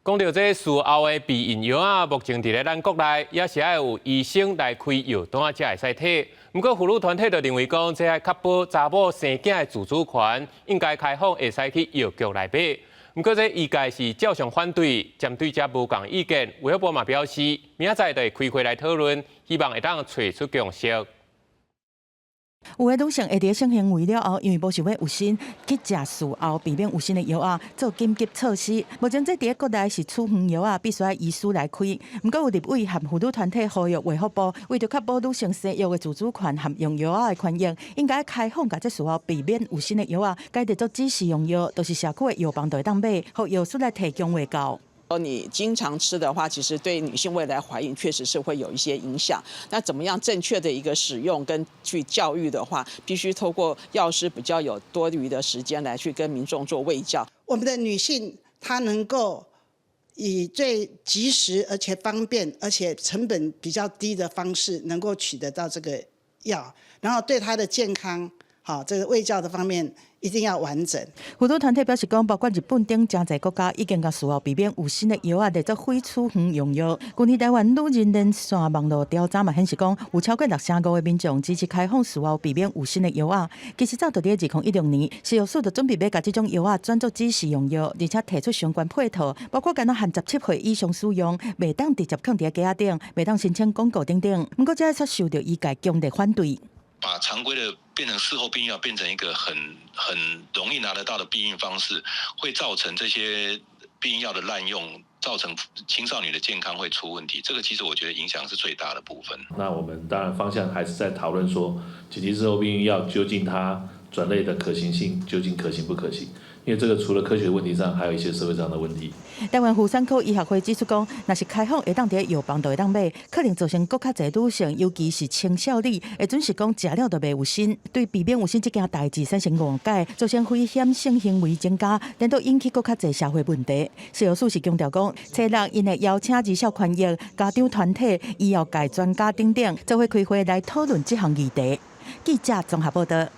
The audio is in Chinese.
讲到这术后的避孕药啊，目前伫咧咱国内也是要有医生来开药单才会使摕。不过妇女团体就认为讲，这要确保查某生囝的自主权，应该开放会使去药局来买。不过这意见是照常反对，针对这无共意见，卫生部嘛表示，明仔载就会开会来讨论，希望会当找出共识。 有的女性会伫性行为了后，因为无想要有心，去食术后避免有心的药啊，做紧急措施。目前这伫国内是处方药啊，必须要医师来开。不过有立委和妇女团体呼吁卫福部，为着确保女性生育的自主权和用药啊的权益，应该开放甲这术后避免有心的药啊，改做指示用药，都是社区的药房就会当买，互药师来提供卫教。 你经常吃的话，其实对女性未来怀孕确实是会有一些影响。那怎么样正确的一个使用跟去教育的话，必须透过药师比较有多余的时间来去跟民众做卫教。我们的女性她能够以最及时而且方便而且成本比较低的方式，能够取得到这个药，然后对她的健康，好这个卫教的方面。 一定要完整。妇女团体表示讲，包括日本等真侪国家已经甲术后避免有心的药啊，列作非处方用药。去年台湾女人连线网络调查嘛显示讲，有超过65%的民众支持开放术后避免有心的药啊。其实早在2016年，食药署就准备要甲这种药啊转做指示用药，而且提出相关配套，包括敢若限17岁以上使用，袂当直接放伫架仔顶，袂当申请广告等等。不过这却受到医界强烈反对。 把常规的变成事后避孕药，变成一个很容易拿得到的避孕方式，会造成这些避孕药的滥用，造成青少年的健康会出问题。这个其实我觉得影响是最大的部分。那我们当然方向还是在讨论说，紧急事后避孕药究竟它转类的可行性究竟可行不可行？因为这个除了科学问题上，还有一些社会上的问题。台湾妇产科医学会指出讲，若是开放会当伫药房就会当买，可能造成更较侪女性，尤其是青少年，会准是讲食了就袂有心，对避免有心这件代志产生误解，造成危险性行为增加，连到引起更较侪社会问题。食药署是强调讲，初六因会邀请儿少权益、家长团体、医药界专家等等，就会开会来讨论这项议题。记者综合报道。